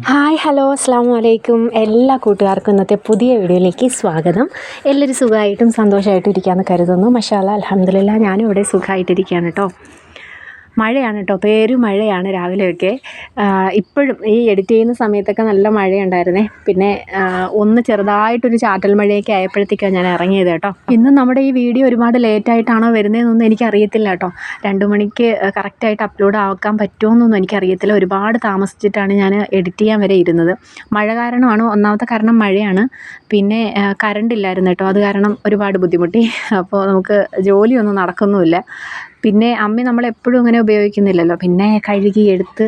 Hi hello അസ്സാം വലൈക്കും എല്ലാ കൂട്ടുകാർക്കും ഇന്നത്തെ പുതിയ വീഡിയോയിലേക്ക് സ്വാഗതം. എല്ലാവരും സുഖമായിട്ടും സന്തോഷമായിട്ടും ഇരിക്കാമെന്ന് കരുതുന്നു. മാഷാ അല്ലാ അൽഹംദുലില്ലാ ഞാനും ഇവിടെ സുഖമായിട്ടിരിക്കുകയാണ് കേട്ടോ. മഴയാണ് കേട്ടോ, മഴയാണ് രാവിലെയൊക്കെ. ഇപ്പോഴും ഈ എഡിറ്റ് ചെയ്യുന്ന സമയത്തൊക്കെ നല്ല മഴയുണ്ടായിരുന്നേ. പിന്നെ ഒന്ന് ചെറുതായിട്ടൊരു ചാറ്റൽ മഴയൊക്കെ ആയപ്പോഴത്തേക്കാണ് ഞാൻ ഇറങ്ങിയത് കേട്ടോ. ഇന്ന് നമ്മുടെ ഈ വീഡിയോ ഒരുപാട് ലേറ്റായിട്ടാണോ വരുന്നതെന്നൊന്നും എനിക്കറിയത്തില്ല കേട്ടോ. 2 മണിക്ക് കറക്റ്റായിട്ട് അപ്ലോഡ് ആക്കാൻ പറ്റുമോയെന്നൊന്നും എനിക്കറിയത്തില്ല. ഒരുപാട് താമസിച്ചിട്ടാണ് ഞാൻ എഡിറ്റ് ചെയ്യാൻ വരെ ഇരുന്നത്. മഴ കാരണമാണ്, ഒന്നാമത്തെ കാരണം മഴയാണ്. പിന്നെ കറണ്ട് ഇല്ലായിരുന്നു കേട്ടോ, അത് കാരണം ഒരുപാട് ബുദ്ധിമുട്ടി. അപ്പോൾ നമുക്ക് ജോലിയൊന്നും നടക്കുന്നുമില്ല. പിന്നെ അമ്മി നമ്മളെപ്പോഴും ഇങ്ങനെ ഉപയോഗിക്കുന്നില്ലല്ലോ, പിന്നെ കഴുകി എടുത്ത്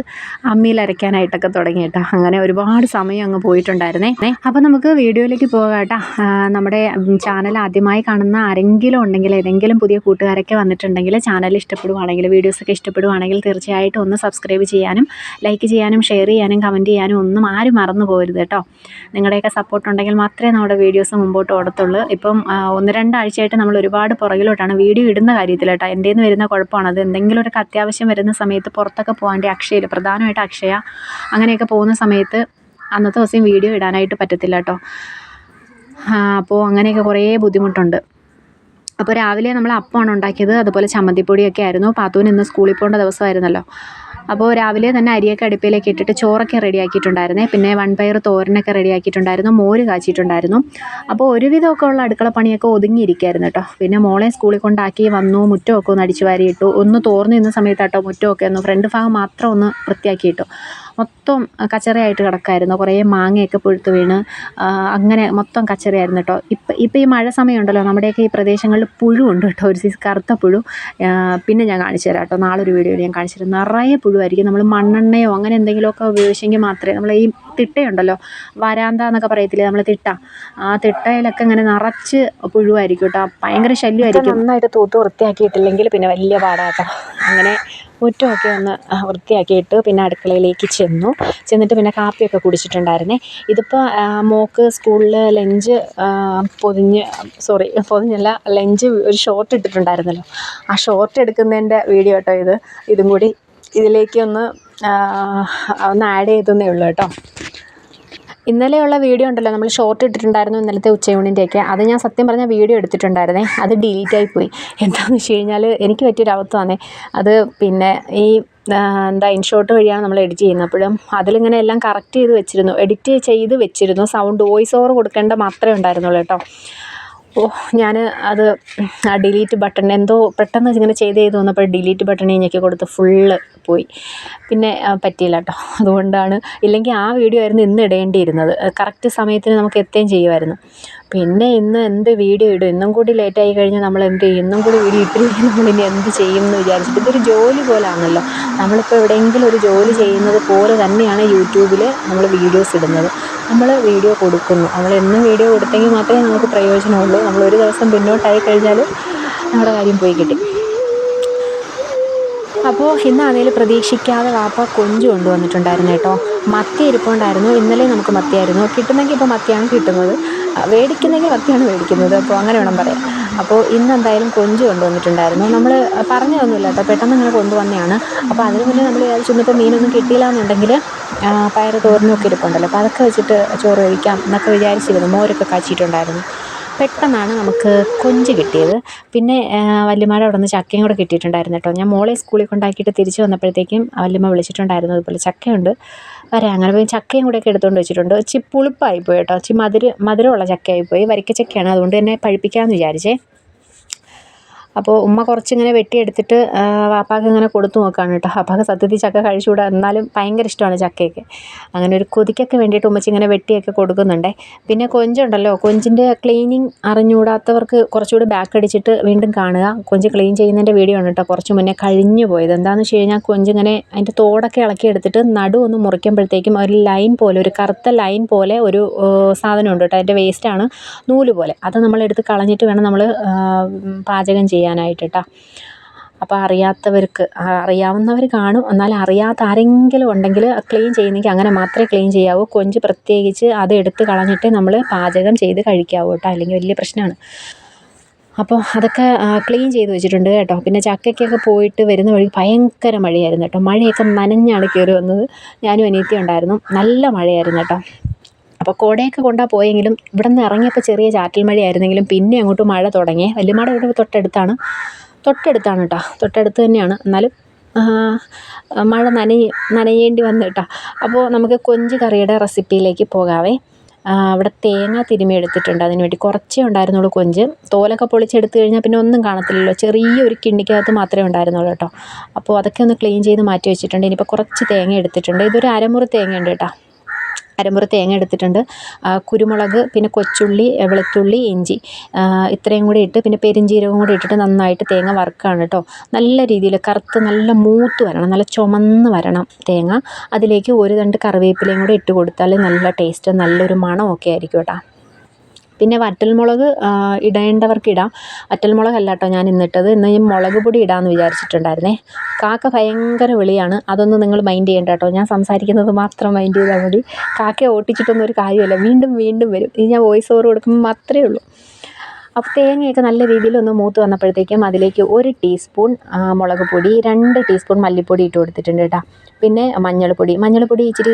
അമ്മിയിൽ അരയ്ക്കാനായിട്ടൊക്കെ തുടങ്ങി കേട്ടോ. അങ്ങനെ ഒരുപാട് സമയം അങ്ങ് പോയിട്ടുണ്ടായിരുന്നേ. അപ്പോൾ നമുക്ക് വീഡിയോയിലേക്ക് പോകാം കേട്ടോ. നമ്മുടെ ചാനൽ ആദ്യമായി കാണുന്ന ആരെങ്കിലും ഉണ്ടെങ്കിൽ, ഏതെങ്കിലും പുതിയ കൂട്ടുകാരൊക്കെ വന്നിട്ടുണ്ടെങ്കിൽ ചാനൽ ഇഷ്ടപ്പെടുവാണെങ്കിൽ, വീഡിയോസൊക്കെ ഇഷ്ടപ്പെടുവാണെങ്കിൽ തീർച്ചയായിട്ടും ഒന്ന് സബ്സ്ക്രൈബ് ചെയ്യാനും ലൈക്ക് ചെയ്യാനും ഷെയർ ചെയ്യാനും കമൻറ്റ് ചെയ്യാനും ഒന്നും ആരും മറന്നു പോകരുത് കേട്ടോ. നിങ്ങളുടെയൊക്കെ സപ്പോർട്ട് ഉണ്ടെങ്കിൽ മാത്രമേ നമ്മുടെ വീഡിയോസ് മുമ്പോട്ട് ഓടത്തുള്ളൂ. ഇപ്പം 1-2 ആഴ്ചയായിട്ട് നമ്മൾ ഒരുപാട് പുറകിലോട്ടാണ് വീഡിയോ ഇടുന്ന കാര്യത്തിൽ കേട്ടോ. എൻ്റെ നിന്ന് വരുന്ന കുഴപ്പമാണ് അത്. എന്തെങ്കിലും ഒരു അത്യാവശ്യം വരുന്ന സമയത്ത് പുറത്തൊക്കെ പോകാണ്ട് അക്ഷയയിൽ, പ്രധാനമായിട്ട് അക്ഷയ അങ്ങനെയൊക്കെ പോകുന്ന സമയത്ത് അന്നത്തെ ദിവസം വീഡിയോ ഇടാനായിട്ട് പറ്റത്തില്ല കേട്ടോ. അപ്പോൾ അങ്ങനെയൊക്കെ കുറേ ബുദ്ധിമുട്ടുണ്ട്. അപ്പോൾ രാവിലെ നമ്മൾ അപ്പമാണ് ഉണ്ടാക്കിയത്, അതുപോലെ ചമ്മന്തിപ്പൊടിയൊക്കെ ആയിരുന്നു. പാത്തുവിന് ഇന്ന് സ്കൂളിൽ പോകേണ്ട ദിവസമായിരുന്നല്ലോ. അപ്പോൾ രാവിലെ തന്നെ അരിയൊക്കെ അടുപ്പിലേക്ക് ഇട്ടിട്ട് ചോറൊക്കെ റെഡിയാക്കിയിട്ടുണ്ടായിരുന്നേ. പിന്നെ വൻപയർ തോരനൊക്കെ റെഡിയാക്കിയിട്ടുണ്ടായിരുന്നു, മോര് കാച്ചിട്ടുണ്ടായിരുന്നു. അപ്പോൾ ഒരുവിധമൊക്കെ ഉള്ള അടുക്കള പണിയൊക്കെ ഒതുങ്ങിയിരിക്കുകയായിരുന്നു കേട്ടോ. പിന്നെ മോളെ സ്കൂളിൽ കൊണ്ടാക്കി വന്നു, മുറ്റമൊക്കെ ഒന്ന് അടിച്ചു വാരിയിട്ടു. ഒന്ന് തോർന്നു നിന്ന സമയത്താട്ടോ മുറ്റമൊക്കെ ഒന്ന് ഫ്രണ്ട് ഭാഗം മാത്രം ഒന്ന് വൃത്തിയാക്കിയിട്ടു. മൊത്തം കച്ചറയായിട്ട് കിടക്കായിരുന്നു. കുറേ മാങ്ങയൊക്കെ പുഴുത്ത് വീണ് അങ്ങനെ മൊത്തം കച്ചറയായിരുന്നു കേട്ടോ. ഇപ്പം ഈ മഴ സമയമുണ്ടല്ലോ, നമ്മുടെയൊക്കെ ഈ പ്രദേശങ്ങളിൽ പുഴു ഉണ്ട് കേട്ടോ, ഒരു സൈസ് കറുത്ത പുഴു. പിന്നെ ഞാൻ കാണിച്ചു തരാം കേട്ടോ, നാളൊരു വീഡിയോയിൽ ഞാൻ കാണിച്ചു തരാം. നിറയെ പുഴുവായിരിക്കും. നമ്മൾ മണ്ണെണ്ണയോ അങ്ങനെ എന്തെങ്കിലുമൊക്കെ ഉപയോഗിച്ചെങ്കിൽ മാത്രമേ, നമ്മൾ ഈ തിട്ടയുണ്ടല്ലോ, വരാന്ത എന്നൊക്കെ പറയത്തില്ലേ നമ്മൾ, തിട്ട, ആ തിട്ടയിലൊക്കെ ഇങ്ങനെ നിറച്ച് പുഴുവായിരിക്കും കേട്ടോ. ഭയങ്കര ശല്യമായിരിക്കും. നന്നായിട്ട് തൂത്ത് വൃത്തിയാക്കിയിട്ടില്ലെങ്കിൽ പിന്നെ വലിയ പാടാട്ടോ. അങ്ങനെ മുറ്റമൊക്കെ ഒന്ന് വൃത്തിയാക്കിയിട്ട് പിന്നെ അടുക്കളയിലേക്ക് ചെന്നിട്ട് പിന്നെ കാപ്പിയൊക്കെ കുടിച്ചിട്ടുണ്ടായിരുന്നേ. ഇതിപ്പോൾ മോൾക്ക് സ്കൂളിൽ ലഞ്ച് പൊതിഞ്ഞല്ല, ലഞ്ച് ഒരു ഷോർട്ട് ഇട്ടിട്ടുണ്ടായിരുന്നല്ലോ, ആ ഷോർട്ട് എടുക്കുന്നതിൻ്റെ വീഡിയോ കേട്ടോ ഇതും കൂടി ഇതിലേക്ക് ഒന്ന് ആഡ് ചെയ്തേ ഉള്ളൂ കേട്ടോ. ഇന്നലെയുള്ള വീഡിയോ ഉണ്ടല്ലോ, നമ്മൾ ഷോർട്ട് ഇട്ടിട്ടുണ്ടായിരുന്നു ഇന്നലത്തെ ഉച്ചയൂണിൻ്റെയൊക്കെ, അത് ഞാൻ സത്യം പറഞ്ഞാൽ വീഡിയോ എടുത്തിട്ടുണ്ടായിരുന്നേ. അത് ഡിലീറ്റായിപ്പോയി. എന്താണെന്ന് വെച്ച് കഴിഞ്ഞാൽ എനിക്ക് പറ്റിയൊരു അബദ്ധമാണ് അത്. പിന്നെ ഈ ഇൻഷോട്ട് വഴിയാണ് നമ്മൾ എഡിറ്റ് ചെയ്യുന്നത്. അപ്പോഴും അതിലിങ്ങനെ എല്ലാം കറക്റ്റ് ചെയ്ത് വെച്ചിരുന്നു. സൗണ്ട് വോയിസ് ഓവർ കൊടുക്കേണ്ട മാത്രമേ ഉണ്ടായിരുന്നുള്ളൂ കേട്ടോ. ഞാൻ അത് ആ ഡിലീറ്റ് ബട്ടൺ എന്തോ പെട്ടെന്ന് ഇങ്ങനെ ചെയ്ത് വന്നപ്പോൾ ഡിലീറ്റ് ബട്ടൺ ഞെക്കി കൊടുത്ത് ഫുള്ള് പോയി. പിന്നെ പറ്റിയില്ല കേട്ടോ. അതുകൊണ്ടാണ്, ഇല്ലെങ്കിൽ ആ വീഡിയോ ആയിരുന്നു ഇന്ന് ഇടേണ്ടിയിരുന്നത്. കറക്റ്റ് സമയത്തിന് നമുക്ക് എത്തുകയും ചെയ്യുമായിരുന്നു. പിന്നെ ഇന്ന് എന്ത് വീഡിയോ ഇടും, ഇന്നും കൂടി ലേറ്റായി കഴിഞ്ഞാൽ നമ്മൾ എന്ത് ചെയ്യും? ഇന്നും കൂടി വീഡിയോ ഇട്ടില്ലെങ്കിൽ നമ്മളിനി എന്ത് ചെയ്യും എന്ന് വിചാരിച്ചിട്ട്. ഇതൊരു ജോലി പോലാണല്ലോ, നമ്മളിപ്പോൾ എവിടെയെങ്കിലും ഒരു ജോലി ചെയ്യുന്നത് പോലെ തന്നെയാണ് യൂട്യൂബിൽ നമ്മൾ വീഡിയോസ് ഇടുന്നത്. നമ്മൾ വീഡിയോ കൊടുക്കുന്നു, നമ്മൾ എന്നും വീഡിയോ കൊടുത്തെങ്കിൽ മാത്രമേ നമുക്ക് പ്രയോജനമുള്ളൂ. നമ്മളൊരു ദിവസം പിന്നോട്ടായി കഴിഞ്ഞാൽ നമ്മുടെ കാര്യം പോയി കിട്ടി. അപ്പോൾ ഇന്നാണേലും പ്രതീക്ഷിക്കാതെ വാപ്പ കൊഞ്ച് കൊണ്ടുവന്നിട്ടുണ്ടായിരുന്നു കേട്ടോ. മത്തി ഇരിപ്പുണ്ടായിരുന്നു. ഇന്നലെ നമുക്ക് മത്തിയായിരുന്നു കിട്ടുന്നെങ്കിൽ, ഇപ്പോൾ മത്തിയാണ് കിട്ടുന്നത്. മേടിക്കുന്നെങ്കിൽ മത്തിയാണ് മേടിക്കുന്നത്. അപ്പോൾ അങ്ങനെ വേണം പറയാം. അപ്പോൾ ഇന്ന് എന്തായാലും കൊഞ്ച് കൊണ്ടുവന്നിട്ടുണ്ടായിരുന്നു. നമ്മൾ പറഞ്ഞതൊന്നുമില്ല കേട്ടോ, പെട്ടെന്ന് ഇങ്ങനെ കൊണ്ടുവന്നതാണ്. അപ്പോൾ അതിന് മുന്നേ നമ്മൾ വിചാരിച്ചു ഇന്നിപ്പോൾ മീനൊന്നും കിട്ടിയില്ല എന്നുണ്ടെങ്കിൽ പയർ തോരനൊക്കെ ഇരിപ്പുണ്ടല്ലോ, അപ്പോൾ അതൊക്കെ വെച്ചിട്ട് ചോറ് കഴിക്കാം എന്നൊക്കെ വിചാരിച്ചിരുന്നു. മോരൊക്കെ കാച്ചിട്ടുണ്ടായിരുന്നു. പെട്ടെന്നാണ് നമുക്ക് കൊഞ്ച് കിട്ടിയത്. പിന്നെ വല്യമ്മയുടെ അവിടെ നിന്ന് ചക്കയും കൂടെ കിട്ടിയിട്ടുണ്ടായിരുന്നു കേട്ടോ. ഞാൻ മോളെ സ്കൂളിൽ കൊണ്ടാക്കിയിട്ട് തിരിച്ച് വന്നപ്പോഴത്തേക്കും വല്യമ്മ വിളിച്ചിട്ടുണ്ടായിരുന്നു, അതുപോലെ ചക്കയുണ്ട് വരാം. അങ്ങനെ പോയി ചക്കയും കൂടെയൊക്കെ എടുത്തുകൊണ്ട് വെച്ചിട്ടുണ്ട്. ഇച്ചിരി പുളിപ്പായിപ്പോയി കേട്ടോ, ഇച്ചിരി മധുരമുള്ള ചക്കയായിപ്പോയി. വരിക്കച്ചക്കയാണ്, അതുകൊണ്ട് തന്നെ പഴുപ്പിക്കാമെന്ന് വിചാരിച്ചേ. അപ്പോൾ ഉമ്മ കുറച്ചിങ്ങനെ വെട്ടിയെടുത്തിട്ട് വാപ്പാക്ക് ഇങ്ങനെ കൊടുത്തു നോക്കുകയാണ് കേട്ടോ. വാപ്പാക്ക് സത്യത്തിൽ ചക്ക കഴിച്ചുകൂടാ, എന്നാലും ഭയങ്കര ഇഷ്ടമാണ് ചക്കയൊക്കെ. അങ്ങനെ ഒരു കൊതിക്കൊക്കെ വേണ്ടിയിട്ട് ഉമ്മച്ചി ഇങ്ങനെ വെട്ടിയൊക്കെ കൊടുക്കുന്നുണ്ടേ. പിന്നെ കൊഞ്ചുണ്ടല്ലോ, കൊഞ്ചിൻ്റെ ക്ലീനിങ് അറിഞ്ഞുകൂടാത്തവർക്ക് കുറച്ചുകൂടി ബാക്ക് അടിച്ചിട്ട് വീണ്ടും കാണുക. കൊഞ്ച് ക്ലീൻ ചെയ്യുന്നതിൻ്റെ വീഡിയോ ആണ് കേട്ടോ, കുറച്ച് മുന്നേ കഴിഞ്ഞു പോയത്. എന്താണെന്ന് വെച്ച് കഴിഞ്ഞാൽ കൊഞ്ചിങ്ങനെ അതിൻ്റെ തോടൊക്കെ ഇളക്കിയെടുത്തിട്ട് നടുവൊന്ന് മുറിക്കുമ്പോഴത്തേക്കും ഒരു ലൈൻ പോലെ, ഒരു കറുത്ത ലൈൻ പോലെ ഒരു സാധനമുണ്ട് കേട്ടോ. അതിൻ്റെ വേസ്റ്റാണ്, നൂല് പോലെ. അത് നമ്മളെടുത്ത് കളഞ്ഞിട്ട് വേണം നമ്മൾ പാചകം ചെയ്യാനായിട്ട് കേട്ടോ. അപ്പോൾ അറിയാവുന്നവർ കാണും, എന്നാൽ അറിയാത്ത ആരെങ്കിലും ഉണ്ടെങ്കിൽ ക്ലീൻ ചെയ്യുന്നെങ്കിൽ അങ്ങനെ മാത്രമേ ക്ലീൻ ചെയ്യാവൂ. കൊഞ്ച് പ്രത്യേകിച്ച് അത് എടുത്ത് കളഞ്ഞിട്ട് നമ്മൾ പാചകം ചെയ്ത് കഴിക്കാവൂ കേട്ടോ, അല്ലെങ്കിൽ വലിയ പ്രശ്നമാണ്. അപ്പോൾ അതൊക്കെ ക്ലീൻ ചെയ്ത് വെച്ചിട്ടുണ്ട് കേട്ടോ. പിന്നെ ചക്കയ്ക്കൊക്കെ പോയിട്ട് വരുന്ന വഴി ഭയങ്കര മഴയായിരുന്നു കേട്ടോ. മഴയൊക്കെ നനഞ്ഞാണ് കയറി വന്നത്. ഞാനും അനിയത്തിയും ഉണ്ടായിരുന്നു. നല്ല മഴയായിരുന്നു കേട്ടോ. അപ്പോൾ കുടയൊക്കെ കൊണ്ടാണ് പോയെങ്കിലും ഇവിടെ നിന്ന് ഇറങ്ങിയപ്പോൾ ചെറിയ ചാറ്റൽ മഴയായിരുന്നെങ്കിലും പിന്നെ അങ്ങോട്ട് മഴ തുടങ്ങി. വല്യമ്മയുടെ ഇവിടെ തൊട്ടടുത്താണ് കേട്ടോ. തൊട്ടടുത്ത് തന്നെയാണ്. എന്നാലും മഴ നനയേണ്ടി വന്നു കേട്ടോ. അപ്പോൾ നമുക്ക് കൊഞ്ച് കറിയുടെ റെസിപ്പിയിലേക്ക് പോകാവേ. ഇവിടെ തേങ്ങ തിരുമ്മി എടുത്തിട്ടുണ്ട്. അതിന് വേണ്ടി കുറച്ചേ ഉണ്ടായിരുന്നുള്ളൂ കൊഞ്ച്. തോലൊക്കെ പൊളിച്ചെടുത്ത് കഴിഞ്ഞാൽ പിന്നെ ഒന്നും കാണത്തില്ലല്ലോ. ചെറിയൊരു കിണ്ണിക്കകത്ത് മാത്രമേ ഉണ്ടായിരുന്നുള്ളൂ കേട്ടോ. അപ്പോൾ അതൊക്കെ ഒന്ന് ക്ലീൻ ചെയ്ത് മാറ്റി വെച്ചിട്ടുണ്ട്. ഇനിയിപ്പോൾ കുറച്ച് തേങ്ങ എടുത്തിട്ടുണ്ട്. ഇതൊരു അരമുറി തേങ്ങ ഉണ്ട് കേട്ടോ. അരമുറി തേങ്ങ എടുത്തിട്ടുണ്ട്. കുരുമുളക്, പിന്നെ കൊച്ചുള്ളി, വെളുത്തുള്ളി, ഇഞ്ചി ഇത്രയും കൂടി ഇട്ട് പിന്നെ പെരിഞ്ചീരകം കൂടി ഇട്ടിട്ട് നന്നായിട്ട് തേങ്ങ വറുക്കുകയാണ് കേട്ടോ. നല്ല രീതിയിൽ കറുത്ത് നല്ല മൂത്ത് വരണം, നല്ല ചുമന്ന് വരണം തേങ്ങ. അതിലേക്ക് ഒരു തണ്ട് കറിവേപ്പിലയും കൂടി ഇട്ട് കൊടുത്താൽ നല്ല ടേസ്റ്റ്, നല്ലൊരു മണമൊക്കെ ആയിരിക്കും കേട്ടോ. പിന്നെ വറ്റൽമുളക് ഇടേണ്ടവർക്ക് ഇടാം. വറ്റൽമുളകല്ല കേട്ടോ ഞാൻ ഇന്നിട്ടത്. ഇന്ന് ഈ മുളക് പൊടി ഇടാമെന്ന് വിചാരിച്ചിട്ടുണ്ടായിരുന്നേ. കാക്ക ഭയങ്കര വിളിയാണ്. അതൊന്നും നിങ്ങൾ മൈൻഡ് ചെയ്യേണ്ട കേട്ടോ. ഞാൻ സംസാരിക്കുന്നത് മാത്രം മൈൻഡ് ചെയ്താൽ മതി. കാക്കയെ ഓട്ടിച്ചിട്ടൊന്നും ഒരു കാര്യമില്ല. വീണ്ടും വീണ്ടും വരും. ഇത് ഞാൻ വോയിസ് ഓവർ കൊടുക്കുമ്പോൾ മാത്രമേ ഉള്ളൂ. അപ്പോൾ തേങ്ങയൊക്കെ നല്ല രീതിയിൽ ഒന്ന് മൂത്ത് വന്നപ്പോഴത്തേക്കും അതിലേക്ക് 1 ടീസ്പൂൺ മുളക് പൊടി, 2 ടീസ്പൂൺ മല്ലിപ്പൊടി ഇട്ട് കൊടുത്തിട്ടുണ്ട് കേട്ടോ. പിന്നെ മഞ്ഞൾപ്പൊടി ഇച്ചിരി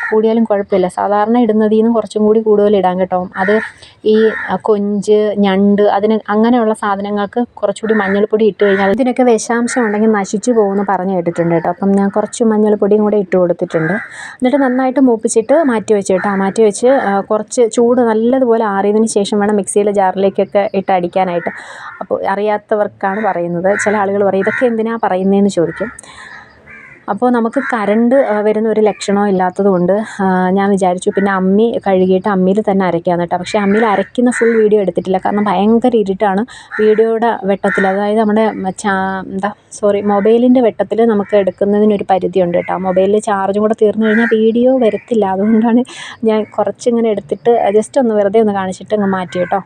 കൂടിയാലും കുഴപ്പമില്ല. സാധാരണ ഇടുന്നതിൽ നിന്ന് കുറച്ചും കൂടി കൂടുതൽ ഇടാൻ കേട്ടോ. അത് ഈ കൊഞ്ച്, ഞണ്ട് അങ്ങനെയുള്ള സാധനങ്ങൾക്ക് കുറച്ചുകൂടി മഞ്ഞൾപ്പൊടി ഇട്ട് കഴിഞ്ഞാൽ ഇതിനൊക്കെ വിഷാംശം ഉണ്ടെങ്കിൽ നശിച്ചു പോകുമെന്ന് പറഞ്ഞു കേട്ടിട്ടുണ്ട് കേട്ടോ. അപ്പം ഞാൻ കുറച്ച് മഞ്ഞൾപ്പൊടിയും കൂടെ ഇട്ട് കൊടുത്തിട്ടുണ്ട്. എന്നിട്ട് നന്നായിട്ട് മൂപ്പിച്ചിട്ട് മാറ്റി വെച്ച് കുറച്ച് ചൂട് നല്ലതുപോലെ ആറിയതിന് ശേഷം വേണം മിക്സിയിലെ ജാറിലേക്കൊക്കെ ഇട്ട് അടിക്കാനായിട്ട്. അപ്പോൾ അറിയാത്തവർക്കാണ് പറയുന്നത്. ചില ആളുകൾ പറയും ഇതൊക്കെ എന്തിനാണ് പറയുന്നതെന്ന് ചോദിക്കും. അപ്പോൾ നമുക്ക് കറണ്ട് വരുന്ന ഒരു ലക്ഷണവും ഇല്ലാത്തത് കൊണ്ട് ഞാൻ വിചാരിച്ചു പിന്നെ അമ്മി കഴുകിയിട്ട് അമ്മിയിൽ തന്നെ അരയ്ക്കാമെന്ന് കേട്ടോ. പക്ഷേ അമ്മിയിൽ അരയ്ക്കുന്ന ഫുൾ വീഡിയോ എടുത്തിട്ടില്ല. കാരണം ഭയങ്കര ഇരുട്ടാണ്. വീഡിയോയുടെ വെട്ടത്തിൽ, അതായത് നമ്മുടെ മൊബൈലിൻ്റെ വെട്ടത്തിൽ നമുക്ക് എടുക്കുന്നതിനൊരു പരിധിയുണ്ട് കേട്ടോ. മൊബൈലിൽ ചാർജും കൂടെ തീർന്നു കഴിഞ്ഞാൽ വീഡിയോ വരത്തില്ല. അതുകൊണ്ടാണ് ഞാൻ കുറച്ചിങ്ങനെ എടുത്തിട്ട് ജസ്റ്റ് ഒന്ന് വെറുതെ ഒന്ന് കാണിച്ചിട്ട് അങ്ങ് മാറ്റി കേട്ടോ.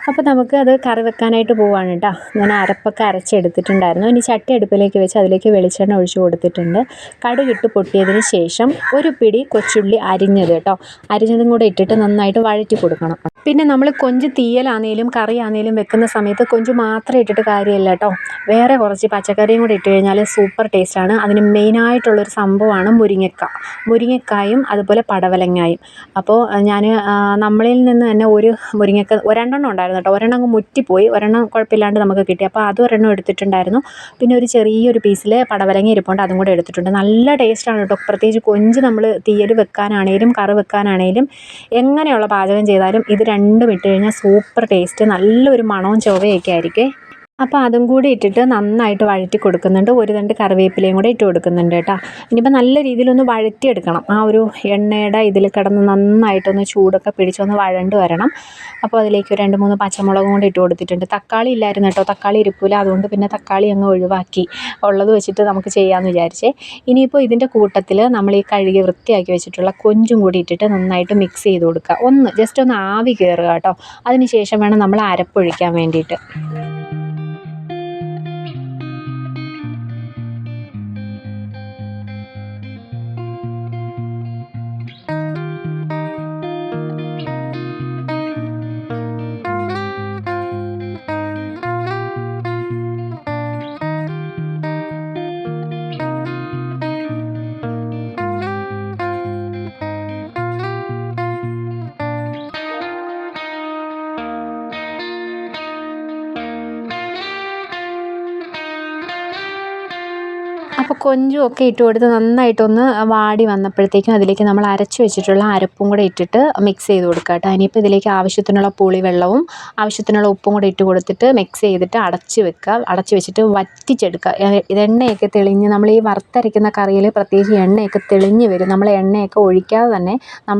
അപ്പോൾ നമുക്ക് അത് കറി വെക്കാനായിട്ട് പോവുകയാണ് കേട്ടോ. ഞാൻ അരപ്പൊക്കെ അരച്ചെടുത്തിട്ടുണ്ടായിരുന്നു. ഇനി ചട്ടി അടുപ്പിലേക്ക് വെച്ച് അതിലേക്ക് വെളിച്ചെണ്ണ ഒഴിച്ച് കൊടുത്തിട്ടുണ്ട്. കടുകിട്ട് പൊട്ടിയതിന് ശേഷം ഒരു പിടി കൊച്ചുള്ളി അരിഞ്ഞത് കേട്ടോ. അരിഞ്ഞതും കൂടെ ഇട്ടിട്ട് നന്നായിട്ട് വഴറ്റി കൊടുക്കണം. പിന്നെ നമ്മൾ കൊഞ്ച് തീയലാണെങ്കിലും കറിയാണെങ്കിലും വെക്കുന്ന സമയത്ത് കൊഞ്ച് മാത്രം ഇട്ടിട്ട് കാര്യമില്ല കേട്ടോ. വേറെ കുറച്ച് പച്ചക്കറിയും കൂടി ഇട്ട് കഴിഞ്ഞാൽ സൂപ്പർ ടേസ്റ്റാണ്. അതിന് മെയിനായിട്ടുള്ളൊരു സംഭവമാണ് മുരിങ്ങക്കായും അതുപോലെ പടവലങ്ങായും. അപ്പോൾ ഞാൻ നമ്മളിൽ നിന്ന് തന്നെ ഒരു മുരിങ്ങക്ക ഒരെണ്ണം ഉണ്ടായിരുന്നു കേട്ടോ. ഒരെണ്ണം അങ്ങ് മുറ്റിപ്പോയി, ഒരെണ്ണം കുഴപ്പമില്ലാണ്ട് നമുക്ക് കിട്ടി. അപ്പോൾ അതും ഒരെണ്ണം എടുത്തിട്ടുണ്ടായിരുന്നു. പിന്നെ ഒരു ചെറിയൊരു പീസിൽ പടവലങ്ങ ഇരിപ്പുണ്ട്, അതും കൂടെ എടുത്തിട്ടുണ്ട്. നല്ല ടേസ്റ്റാണ് കേട്ടോ. പ്രത്യേകിച്ച് കൊഞ്ച് നമ്മൾ തീയൽ വെക്കാനാണേലും കറി വെക്കാനാണേലും എങ്ങനെയുള്ള പാചകം ചെയ്താലും ഇത് രണ്ടും ഇട്ട് കഴിഞ്ഞാൽ സൂപ്പർ ടേസ്റ്റ്, നല്ലൊരു മണവും ചൊവയൊക്കെ ആയിരിക്കും. അപ്പോൾ അതും കൂടി ഇട്ടിട്ട് നന്നായിട്ട് വഴറ്റി കൊടുക്കുന്നുണ്ട്. ഒരു തണ്ട് കറിവേപ്പിലയും കൂടെ ഇട്ട് കൊടുക്കുന്നുണ്ട് കേട്ടോ. ഇനിയിപ്പോൾ നല്ല രീതിയിലൊന്ന് വഴറ്റിയെടുക്കണം. ആ ഒരു എണ്ണയുടെ ഇതിൽ കിടന്ന് നന്നായിട്ടൊന്ന് ചൂടൊക്കെ പിടിച്ചൊന്ന് വഴണ്ട് വരണം. അപ്പോൾ അതിലേക്ക് 2-3 പച്ചമുളകും കൂടി ഇട്ട് കൊടുത്തിട്ടുണ്ട്. തക്കാളി ഇല്ലായിരുന്നു കേട്ടോ. തക്കാളി ഇരിപ്പില്ല. അതുകൊണ്ട് പിന്നെ തക്കാളി അങ്ങ് ഒഴിവാക്കി. ഉള്ളത് വെച്ചിട്ട് നമുക്ക് ചെയ്യാമെന്ന് വിചാരിച്ചേ. ഇനിയിപ്പോൾ ഇതിൻ്റെ കൂട്ടത്തിൽ നമ്മൾ ഈ കഴുകി വൃത്തിയാക്കി വെച്ചിട്ടുള്ള കൊഞ്ചും കൂടി ഇട്ടിട്ട് നന്നായിട്ട് മിക്സ് ചെയ്ത് കൊടുക്കുക. ജസ്റ്റ് ഒന്ന് ആവി കയറുക കേട്ടോ. അതിന് ശേഷം വേണം നമ്മൾ അരപ്പൊഴിക്കാൻ വേണ്ടിയിട്ട്. അപ്പോൾ കൊഞ്ചും ഒക്കെ ഇട്ട് കൊടുത്ത് നന്നായിട്ടൊന്ന് വാടി വന്നപ്പോഴത്തേക്കും അതിലേക്ക് നമ്മൾ അരച്ച് വെച്ചിട്ടുള്ള അരപ്പും കൂടെ ഇട്ടിട്ട് മിക്സ് ചെയ്ത് കൊടുക്കുക കേട്ടോ. ഇനിയിപ്പോൾ ഇതിലേക്ക് ആവശ്യത്തിനുള്ള പുളിവെള്ളവും ആവശ്യത്തിനുള്ള ഉപ്പും കൂടെ ഇട്ട് കൊടുത്തിട്ട് മിക്സ് ചെയ്തിട്ട് അടച്ച് വെച്ചിട്ട് വറ്റിച്ചെടുക്കുക. എണ്ണയൊക്കെ തെളിഞ്ഞ് നമ്മൾ ഈ വറുത്തരയ്ക്കുന്ന കറിയിൽ പ്രത്യേകിച്ച് എണ്ണയൊക്കെ തെളിഞ്ഞ് വരും. നമ്മൾ എണ്ണയൊക്കെ ഒഴിക്കാതെ തന്നെ നമ്മൾ